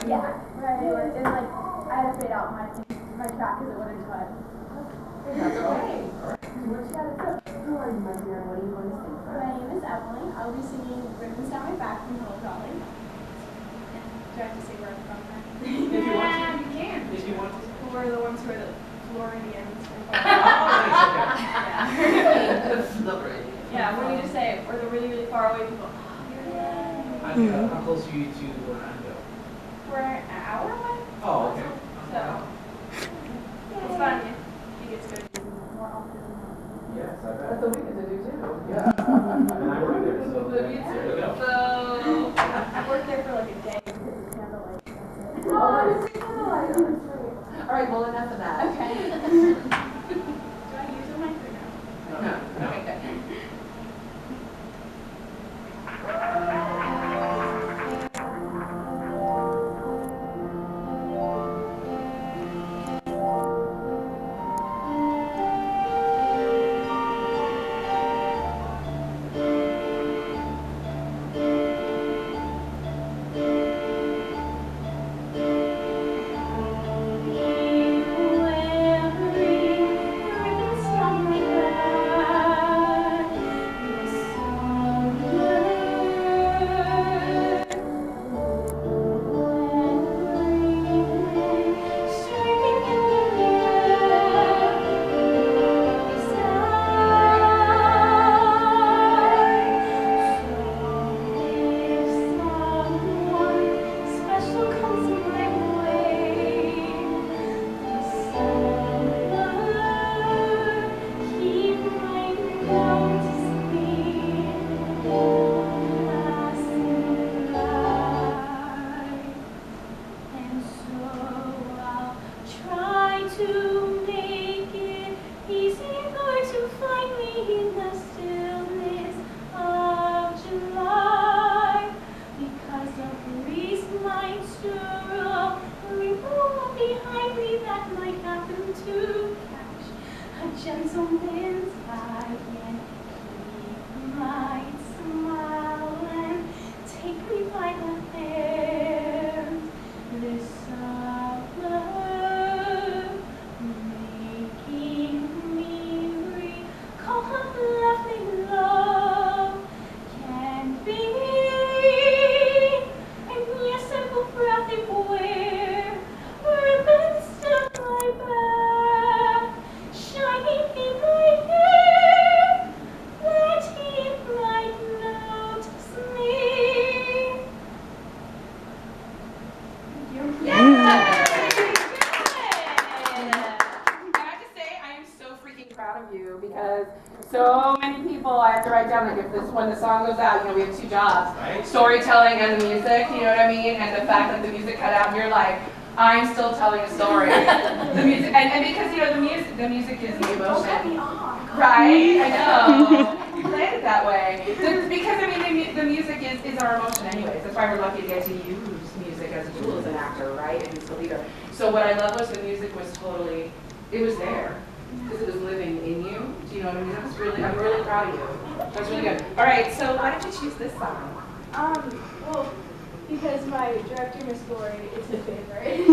Yeah, right. It like I had to fade out my track because it wouldn't cut. That's okay. What you gotta do? Who are you, my dear? What are you going to sing for? My name is Emily. I'll be singing Ribbons Down My Back from Hello Dolly. Do I have to say where I'm from? If you want to. You can. If you want to. We're the ones who are the Floridians. Oh, nice, Yeah. okay. Yeah, when you just say we're the really, really far away people. How close are you to Orlando? We're an hour away. Oh, okay. So it's fun. You get to go to more often. Yes, I bet. That's a weekend to do too. Yeah. And I work there, so There you go. So I worked there for like a day because it's candlelight. That's it. Oh, it's candlelight. Oh, that's great. All right, well, enough of that. Okay. Do I use a mic or no? No. Okay, good. Gentleman's eye can keep my smile and take me by the hand. This summer, making me recall how lovely love can be. And yes, I will proudly wear ribbons down my back, shining in my hair, that he might notice me. Can I just say, I am so freaking proud of you because so many people I have to write down, like if this, when the song goes out, you know, we have two jobs, Right. storytelling and the music, you know what I mean? And the fact that the music cut out, you're like, I'm still telling a story. The music, and because, you know, the music is the Don't cut me emotion. off. Right, I know. You played it that way. Because, I mean, the music is our emotion anyways. That's why we're lucky to get to use music as a tool as an actor, right? And as a leader. So what I love was the music was totally, it was there. Because it was living in you. Do you know what I mean? That was really, I'm really proud of you. That was really good. All right, so why did you choose this song? Well, because my director, Miss Glory, is her favorite.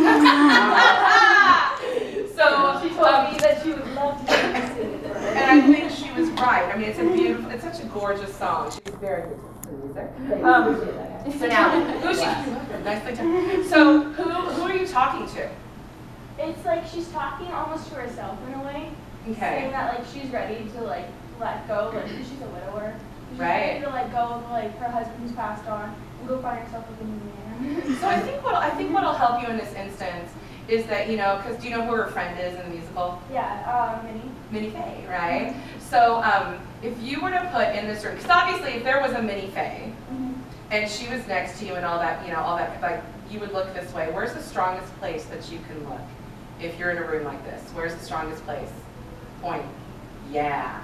So She told me that she would love to hear me sing it. and I think she was right. I mean, it's a beautiful, it's such a gorgeous song. She's very good to the music. So now, who's she? Nicely done. So who are you talking to? It's like she's talking almost to herself in a way, saying Okay. that like she's ready to like let go, like 'cause she's a widower. She's Right. ready to let go of like her husband who's passed on and go find herself with a new man. So I think what'll help you in this instance is that, you know, because do you know who her friend is in the musical? Yeah, Minnie. Minnie Faye, right? So if you were to put in this room, because obviously if there was a Minnie Faye and she was next to you and all that, you know, all that, like you would look this way. Where's the strongest place that you can look if you're in a room like this? Where's the strongest place? Point. Yeah.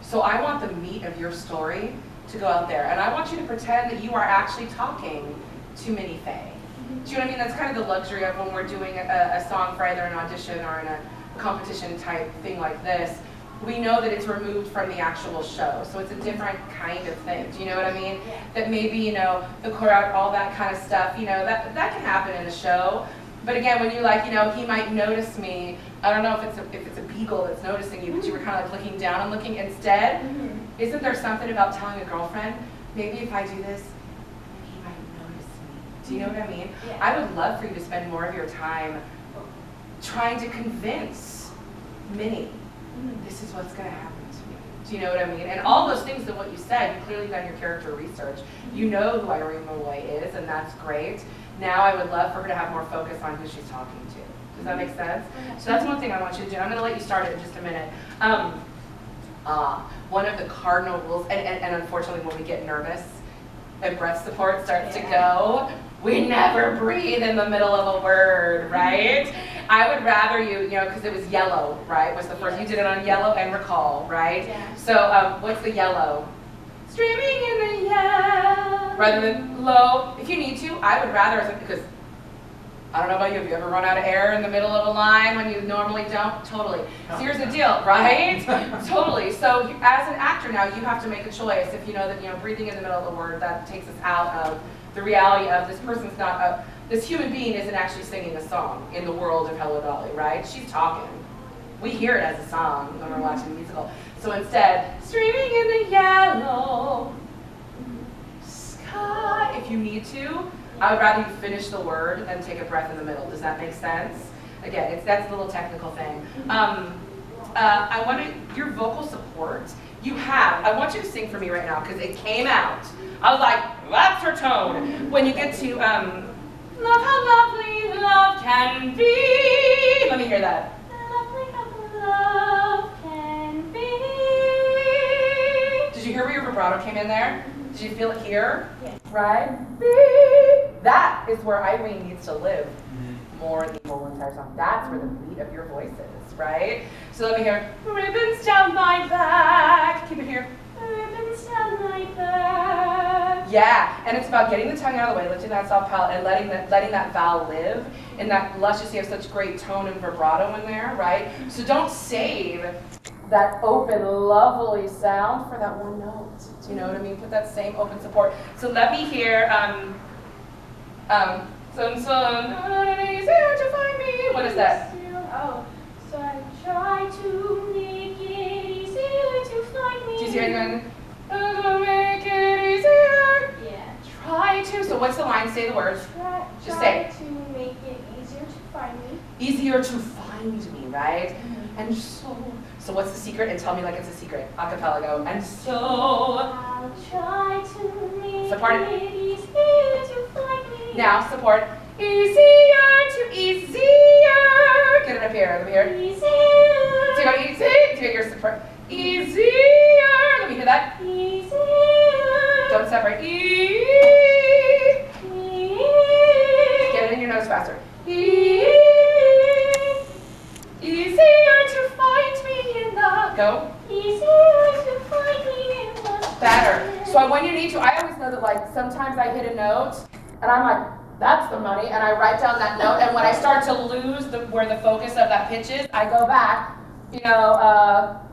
So I want the meat of your story to go out there, and I want you to pretend that you are actually talking to Minnie Faye. Do you know what I mean? That's kind of the luxury of when we're doing a song for either an audition or in a competition type thing like this. we know that it's removed from the actual show. So it's a different kind of thing. Do you know what I mean? That maybe, you know, the choreo, all that kind of stuff, you know, that can happen in the show. But again, when you like, you know, he might notice me. I don't know if it's a beagle that's noticing you, but you were kind of like looking down and looking. Instead, isn't there something about telling a girlfriend, maybe if I do this, he might notice me? Do you know what I mean? Yeah. I would love for you to spend more of your time trying to convince Minnie, this is what's going to happen to me. Do you know what I mean? And all those things of what you said, you clearly done your character research. You know who Irene Malloy is, and that's great. Now I would love for her to have more focus on who she's talking to. Does that make sense? So that's one thing I want you to do. I'm going to let you start it in just a minute. One of the cardinal rules, and unfortunately when we get nervous and breath support starts to go, we never breathe in the middle of a word, right? I would rather you know, because it was yellow, right? Was the first, you did it on yellow and recall, right? Yeah. So what's the yellow? Streaming in the yellow. Rather than low. If you need to, I would rather, because I don't know about you, have you ever run out of air in the middle of a line when you normally don't? Totally. So here's the deal, right? Totally. So as an actor now, you have to make a choice. If you know that, you know, breathing in the middle of the word, that takes us out of the reality of this person's not, this human being isn't actually singing a song in the world of Hello Dolly, right? She's talking. We hear it as a song when we're watching a musical. So instead, streaming in the yellow sky, if you need to, I would rather you finish the word than take a breath in the middle. Does that make sense? Again, that's a little technical thing. I wanted your vocal support. I want you to sing for me right now because it came out. I was like, that's her tone. When you get to, love how lovely love can be. Let me hear that. Lovely how love can be. Did you hear where your vibrato came in there? Did you feel it here? Yes. Right? That is where Irene needs to live more in the whole entire song. That's where the beat of your voice is, right? So let me hear, ribbons down my back. Keep it here. Ribbons down my back. Yeah, and it's about getting the tongue out of the way, lifting that soft palate, and letting that vowel live. And that luscious, you have such great tone and vibrato in there, right? So don't save that open, lovely sound for that one note. Do you know what I mean? Put that same open support. So let me hear, easier to find me. What is that? Oh, so I try to make it easier to find me. Do you see anything? I'm gonna make it easier. Yeah. Try to. So what's the line? Say the words. Just say it. Try to make it easier to find me. Easier to find me, right? And so what's the secret? And tell me like it's a secret. Acapella go. And so. I'll try to make Support. it easier to find me. Now support. Easier. Get it up here. Let me hear. Easier. So you go easy. Do your support. Easier. Let me hear that. Easier. Don't separate. Get it in your nose faster. Easier to find me in the. Go. Easier to find me in the. Better. So when you need to, I always know that like sometimes I hit a note and I'm like, that's the money, and I write down that note, and when I start to lose where the focus of that pitch is, I go back, you know,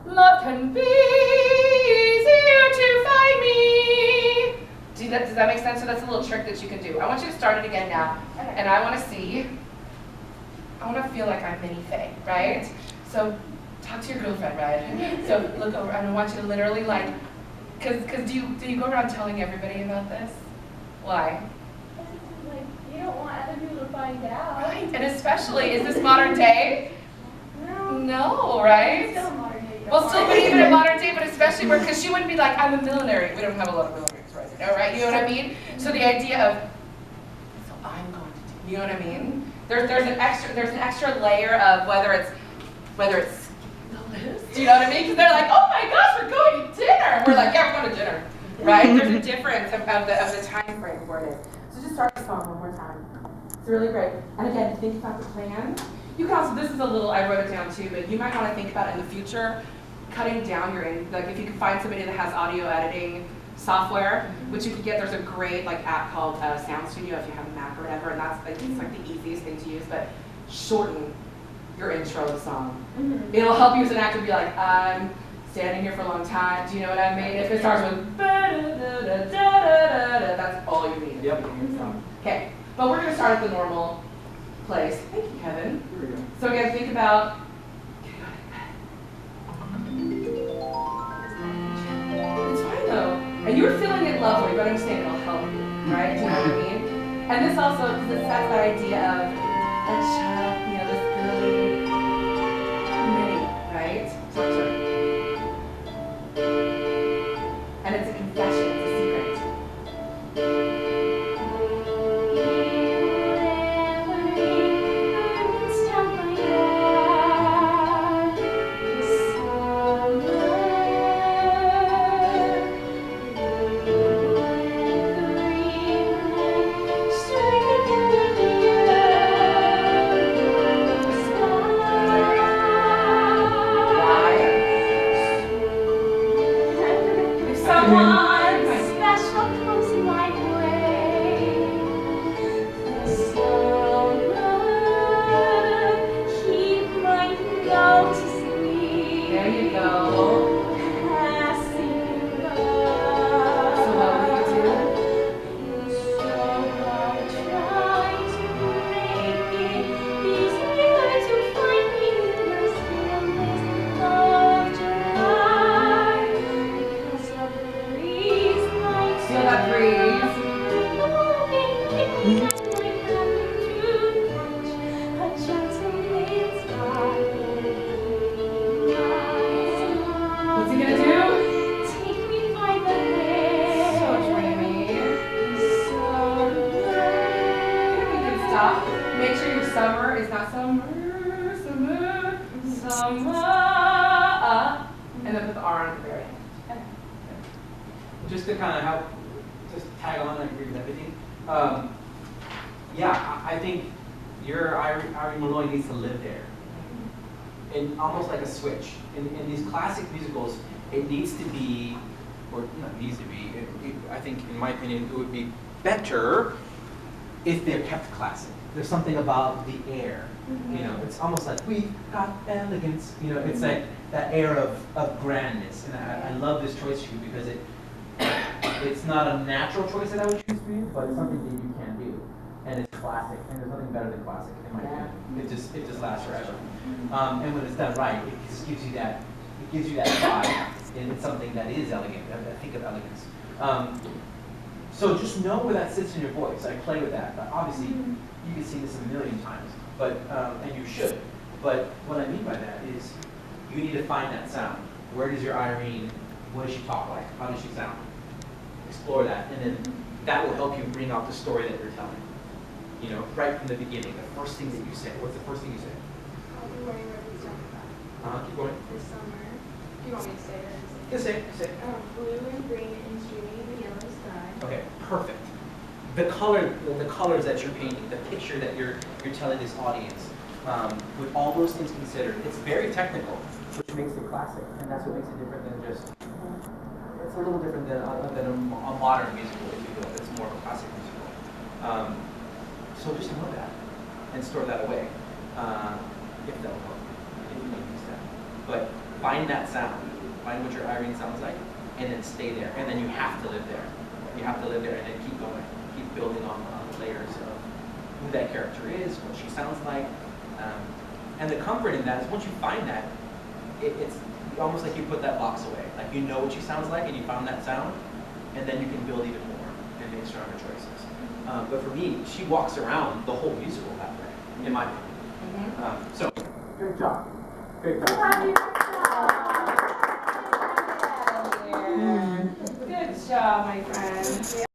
love can be easier to find me. Does that make sense? So that's a little trick that you can do. I want you to start it again now, and I want to feel like I'm Minnie Faye, right? So talk to your girlfriend, right? So look over, and I want you to literally like, because do you go around telling everybody about this? Why? Like, you don't want other people to find out. Right, and especially, is this modern day? No. No, right? Still modern day. Well, still, but even in modern day, but especially where, because she wouldn't be like, I'm a millionaire. We don't have a lot of millionaires right now, right? You know what I mean? So the idea of, so I'm going to do, you know what I mean? There's an extra layer of whether it's scandalous. Do you know what I mean? Because they're like, oh my gosh, we're going to dinner. We're like, yeah, we're going to dinner, right? There's a difference of the time frame for it. So just start the song one more time. It's really great. And again, think about the plan. You can also, this is a little, I wrote it down too, but you might want to think about in the future, cutting down like if you can find somebody that has audio editing software, which you can get, there's a great like app called Sound Studio if you have a Mac or whatever, and that's like, it's like the easiest thing to use, but shorten your intro song. Mhm. It'll help you as an actor be like, I'm standing here for a long time. Do you know what I mean? If it starts with ba-da-da-da-da-da-da, that's all you need. Yep. Okay, but we're gonna start at the normal place. Thank you, Kevin. Here we go. So again, think about. It's fine though, and you were feeling it lovely, but understand it'll help you, right? Do you know what I mean? And this also, because it sets that idea of a child, you know, this girly mini, right? Talk to her. And it's a confession, it's a secret. Someone special comes my way. Someone he might notice me. There you go. Passing by. So what will you do? So I'll try to break it. These words will find me in those endless of July. Because of the breeze like feel that breeze. What's he gonna do? Take me by the hand. So dreamy. We can stop. Make sure your summer is not summer. And then put the R on the very end. Just to kind of help, just tag on and agree with everything. Yeah, I think your Irene Malloy needs to live there. And almost like a switch. In these classic musicals, it needs to be, or not needs to be, I think in my opinion, it would be better if they're kept classic. There's something about the air. You know, it's almost like we've got elegance. You know, it's like that air of grandness. And I love this choice for you because it's not a natural choice that I would choose for you, but it's something that you can do. And it's classic, and there's nothing better than classic in my opinion. It just lasts forever. And when it's done right, it just gives you that vibe, and it's something that is elegant. I think of elegance. So just know where that sits in your voice. I play with that. But obviously, you can sing this a million times, but and you should. But what I mean by that is, you need to find that sound. Where does your Irene? What does she talk like? How does she sound? Explore that, and then that will help you bring out the story that you're telling. You know, right from the beginning, the first thing that you say. What's the first thing you say? I'll be wearing ribbons down my back. Keep going. This summer. Do you want me to say it? Just say, say. Blue and green and streaming the yellow sky. Okay, perfect. The colors that you're painting, the picture that you're telling this audience, with all those things considered, it's very technical, which makes it classic, and that's what makes it different than just. It's a little different than a modern musical, if you will. It's more of a classic musical. So just know that and store that away, if that will help you, if you don't use that. But find that sound, find what your Irene sounds like, and then stay there. And then you have to live there. You have to live there and then keep going, keep building on the layers of who that character is, what she sounds like. And the comfort in that is once you find that, it's almost like you put that box away. Like you know what she sounds like and you found that sound, and then you can build even more and make stronger choices. But for me, she walks around the whole musical that way, in my opinion. So, great job. Great job. Good job, my friend.